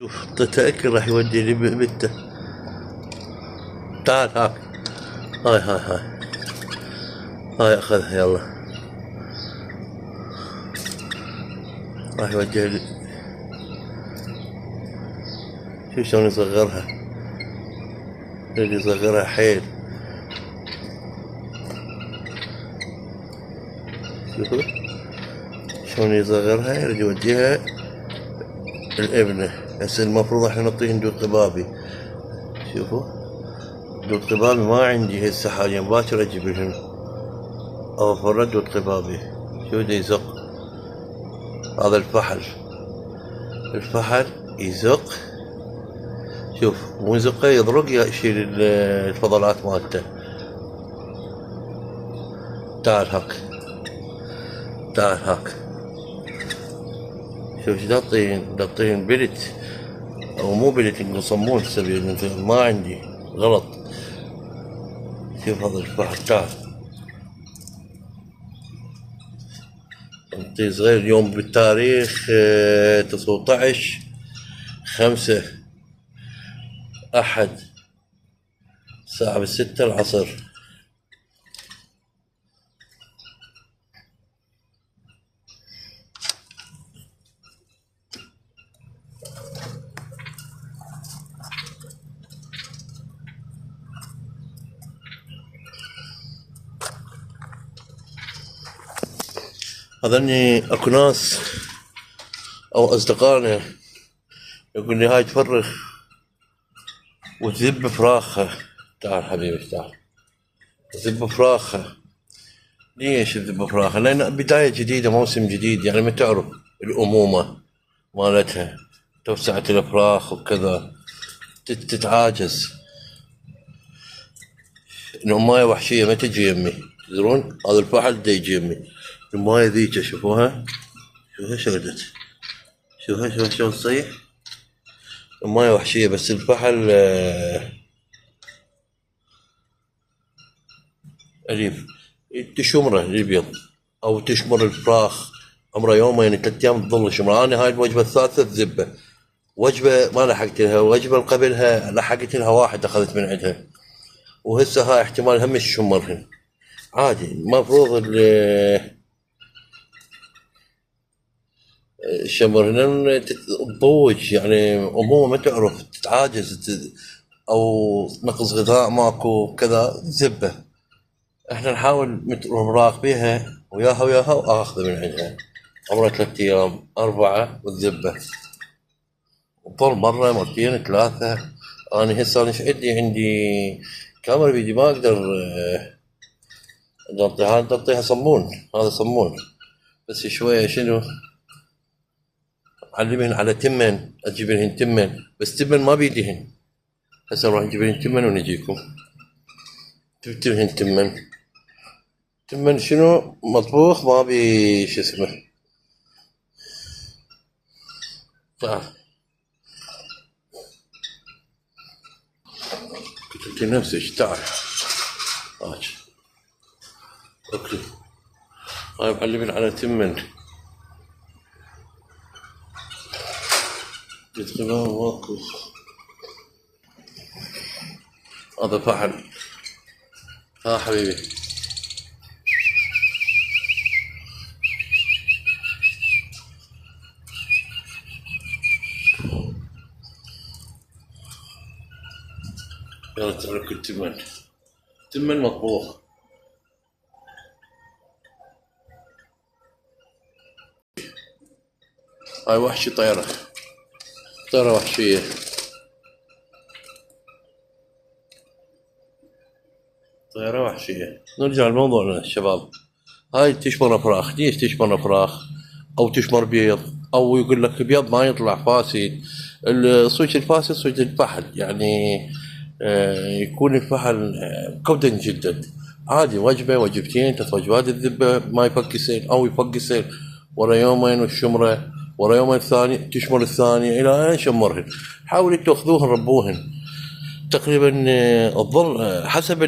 حطيته اكل راح يوديني بته. تعال هاك. هاي اخذها يلا. راح يوديني. شوف شلون يصغرها. يصغرها حيل. شوفوا شلون يصغرها يريد يوديها الابنة. هسه المفروض احنا نعطيهن دود قبابي. شوفوا دود قبابي ما عندي هسه حاليا، باكر اجيب لهم اوفر دود قبابي. شو دا يزق هذا الفحل. الفحل يزق. شوف مو يزقه يضرق يشيل الفضلات مالته. تعال هاك. تعال هاك. شوف ايش داطين بلت او مو بلت نقول صمون سبيل ما عندي غلط. شوف هذا الفحل. تعال انطي صغير. اليوم بالتاريخ 19/5/1 الساعة 6 العصر. هذني اكو ناس او اصدقائنا يقول لي هاي تفرخ وتذب فراخها. تعال حبيبي تعال. تذب فراخها. ليش تذب فراخها؟ لان بداية جديدة، موسم جديد، يعني ما تعرف الامومة مالتها، توسعة الافراخ وكذا، تتعاجز. الأماية وحشية ما تجي يمي، تدرون هذا الفحل دا يجي يمي. الماية ذيك شوفوها. شوفها شردت. شوفها شلون تصيح. الماية وحشية بس الفحل أليف. تشمره الابيض او تشمر الفراخ عمره يومين 3 ايام تظل شمره. انا هاي الوجبة الثالثة تذبه. وجبة ما لحقت لها، وجبة قبلها لحقت لها واحد اخذت من عندها، وهسه هاي احتمال هم تشمرهن عادي. المفروض الشمرهن تضوج، يعني امومه ما تعرف تتعاجز او نقص غذاء ماكو كذا تذبه. احنا نحاول نراقبيها وياها واخذه من عندها عمره 3 ايام 4 وتذبه. وطول مرة مرتين 3. انا هسه ايش عندي كاميرا فيديو ما اقدر نعطيها صمون. هذا صمون بس شوية شنو اعلمهن على تمن. اجيب لهن تمن بس تمن ما بيدهن. هسه نروح نجيب لهن تمن ونجيكم. جبت لهن تمن شنو مطبوخ ما بي شو اسمه. تعال قلت نفسك. تعال اوكي. هاي معلمين على تمن. تمام ماكو. هذا فحل. ها حبيبي يلا تبارك التمن. تمن مطبوخ. هاي وحشي طيرة وحشية. طيرة وحشية. نرجع لموضوعنا الشباب. هاي تشمر فراخ. ليش تشمر فراخ او تشمر بيض؟ او يقول لك بيض ما يطلع فاسد. الصوج الفاسد صوج الفحل، يعني يكون الفحل كودا جدا عادي. وجبة وجبتين 3 وجبات الذبة ما يفكسين او يفكسين ورا يومين والشمرة ورا يومين الثاني تشمر الثانية الى ان شمرهن. حاولوا تاخذوهن ربوهن تقريبا. تظل حسب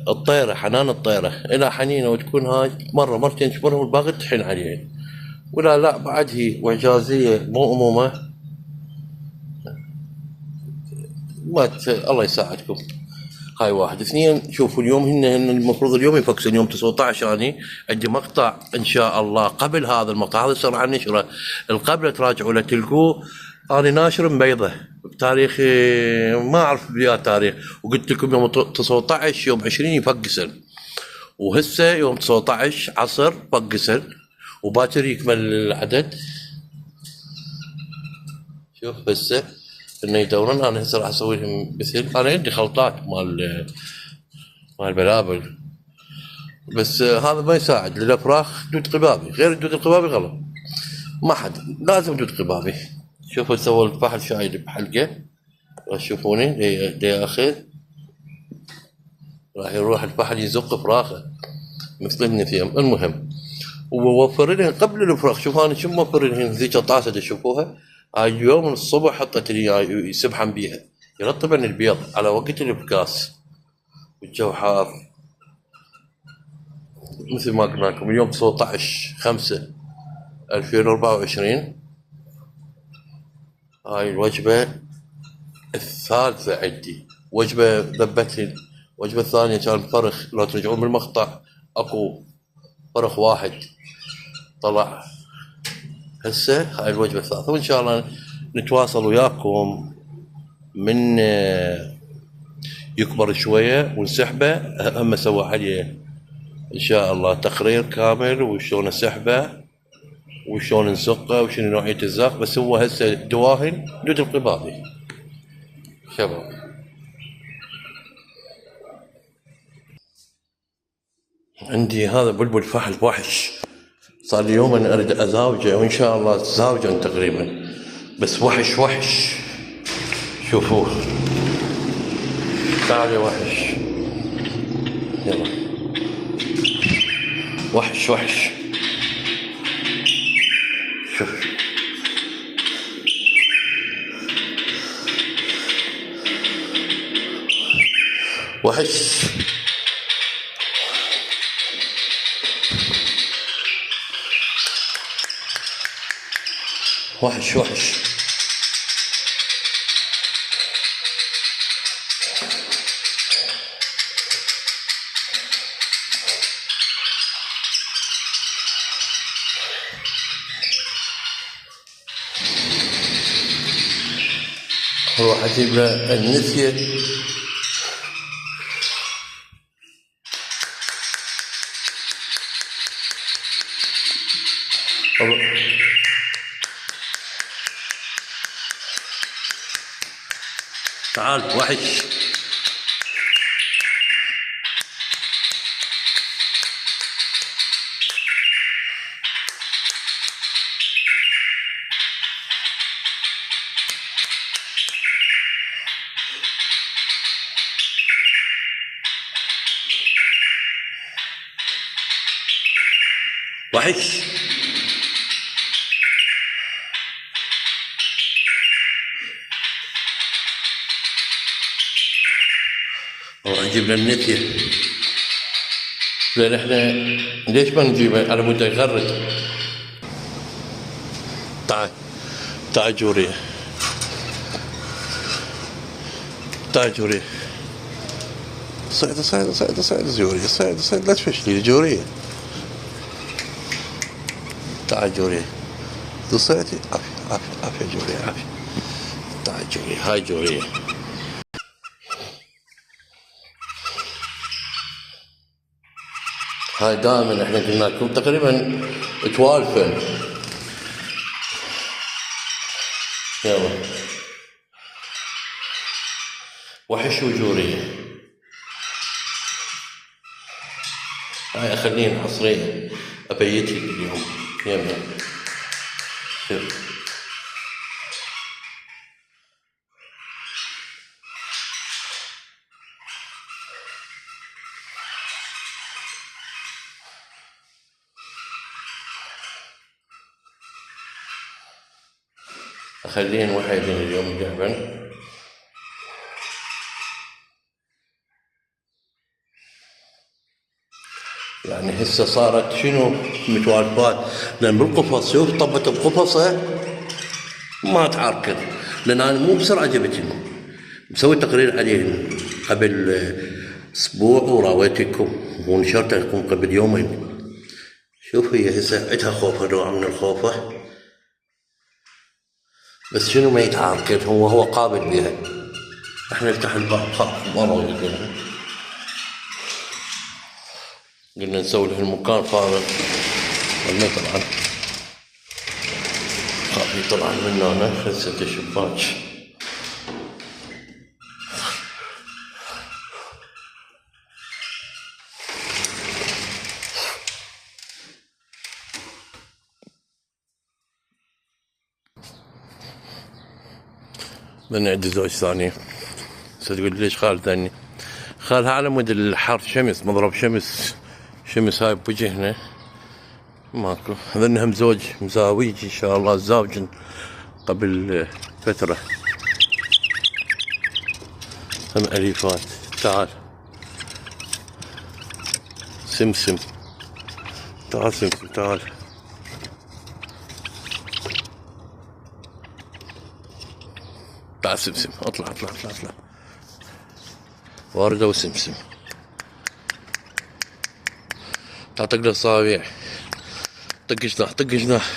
الطيرة، حنان الطيرة إلى حنينة وتكون هاي مرة مرتين تشمرهم والباقي تحن عليهن. ولا لا بعد هي وإعجازية مو أمومة الله يساعدكم. هاي واحد. اثنين، شوفوا اليوم هن المفروض اليوم يفكسون يوم 19. اني عندي مقطع ان شاء الله قبل هذا المقطع، هذا صار عن نشره القبل، تراجعوا له تلقوه. انا ناشر مبيضه بتاريخ ما اعرف بيا تاريخ، وقلت لكم يوم 19 يوم 20 يفقسن، وهسه يوم 19 عصر فقسن، وباكر يكمل العدد. شوف هسه انه يدورون. انا هسه راح اسوي لهم مثل، انا عندي خلطات مال بلابل، بس هذا ما يساعد للافراخ. دود قبابي غير الدود القبابي غلط، ما حد لازم دود قبابي. شوفوا سووا الفحل شايل بحلقه، راح تشوفوني دي اخذ، راح يروح الفحل يزق فراخه مثل النثيم. المهم ووفر لهم قبل الفراخ. شوف انا شو موفر لهم ذيك الطاسه تشوفوها، هاي اليوم الصبح حطت لي يسبحن بيها يرطبن البيض على وقت الابكاس والجو حار. مثل ما قلنا لكم اليوم 19/5/2024. هاي الوجبه الثالثه عندي. وجبه ذبت لي. الوجبه الثانيه كان فرخ، لو ترجعون بالمقطع اكو فرخ واحد طلع. هسه هاي الوجبه الثالثه، وان شاء الله نتواصل وياكم من يكبر شويه ونسحبه. هم اسوي عليه ان شاء الله تقرير كامل، وشلون نسحبه وشلون نزقه وشنو نوعيه الزق. بس هو هسه دواهن دود القبابي شباب. عندي هذا بلبل فحل وحش، صار لي يوم اريد ازاوجه، وان شاء الله تزاوجن تقريبا، بس وحش وحش. شوفوه، تعال يا وحش، يلا وحش وحش. شوف وحش وحش وحش. اروح اجيب له النسيه. تعال وحش. وحش اجيب له النتيه، لان احنا ليش ما نجيبه على مود يغرد. تعال تعال جوري، تعال جوري، صعد صعد صعد صعد جوري، صعد صعد، لا تفشلي جوري. تعال جوري، تصعدي. عافية عافية عافية جوري، عافية. تعال جوري، هاي جوري. هاي دائما احنا قلنا لكم تقريبا توالفن. يلا وحش وجورية. هاي اخليهم حصرية ابيتي اليوم. يلا شوف اخليهم وحيدين اليوم جعبا. يعني هسه صارت شنو متوالفات، لان بالقفص شوف طبت بقفصه ما تعركض، لان انا مو بسرعه جبتهم، مسوي تقرير عليه قبل أسبوع وراويتكم، ونشرته لكم قبل يومين. شوف هي هسه عندها خوفة، نوع من الخوفة، بس شنو ما يتعاركن، هو قابل بها. احنا نفتح الباب خاف مرة ويقولها، قلنا نسوي له المكان فارغ، قلنا طبعا خاف يطلع من هنا، خسيت الشباك. من عندي زوج ثاني، تقول لي ليش خال ثاني؟ خالها على مود الحر، شمس، مضرب شمس هاي بوجهنا، ماكو. اظنهم زوج مزاويج ان شاء الله، زاوج قبل فترة. هم أليفات. تعال سمسم، تعال سمسم، تعال. تعال سمسم، اطلع اطلع اطلع اطلع. واردة وسمسم، تعطيك له صابع، طق جناح طق جناح.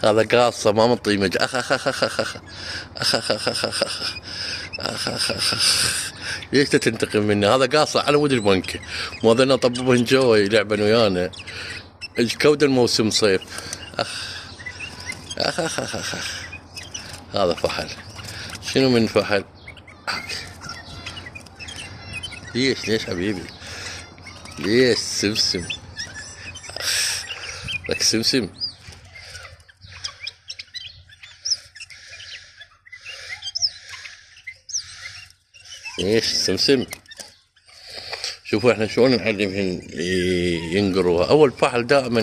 هذا قاصة ما منطي مج. اخ اخ اخ اخ اخ اخ اخ اخ اخ اخ اخ اخ اخ اخ. ليش تنتقم مني؟ هذا قاصة على ود البنك، مو ذنا طببن جوا يلعبن ويانا. كود الموسم صيف. اخ اخ اخ اخ اخ, أخ. هذا فحل. شنو من فحل؟ ليش حبيبي؟ ليش سمسم؟ لك سمسم. ليش سمسم؟ شوفوا احنا شلون نعلمهن ينقروا. اول فحل دائما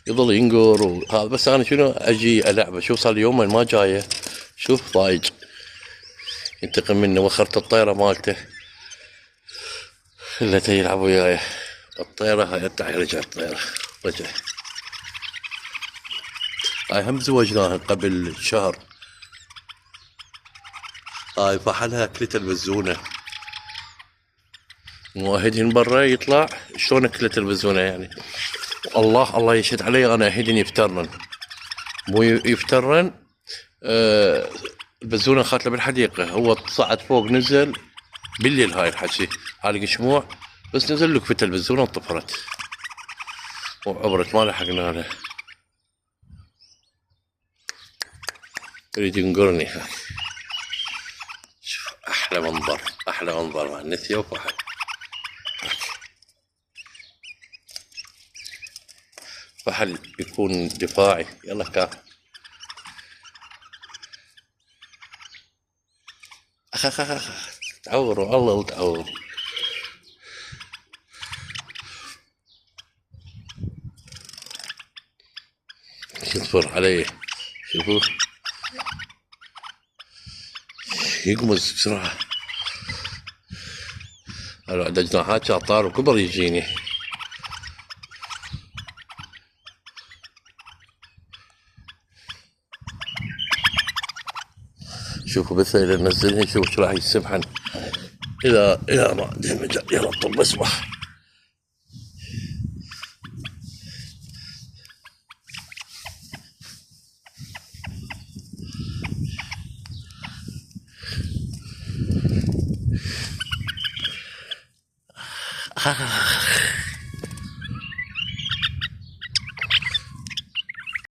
يظل ينقر وهذا، بس انا شنو اجي العبه. شوف صار لي يومين ما جايه، شوف ضايج ينتقم مني. وخرت الطيره مالته خلته يلعب وياي. الطيره هاي تعال، رجع الطيره، رجع. هاي هم زوجناها قبل شهر. هاي فحلها اكلت البزونه، مواهدين برا يطلع شلون اكلت البزونه يعني. الله يشهد علي، انا اهدني يفترن، مو يفترن. البزونه خاتله بالحديقه، هو صعد فوق نزل بالليل. هاي الحكي حالق شموع، بس نزل لك في البزونه وطفرت وعبرت، ما لحقنا لها. يريد ينقرني. شوف احلى منظر، احلى منظر مع النثيه وفحل. فحل يكون دفاعي. يلا كاف. اخ اخ اخ تعور والله تعور. يصفر عليه، شوفوا يقمز بسرعة. لو عنده جناحات كان طار وكبر يجيني. شوفوا بس إذا نزلها، شوفوا شو راح يسبحن إذا ما عنده مجال. يلا طب اسبح.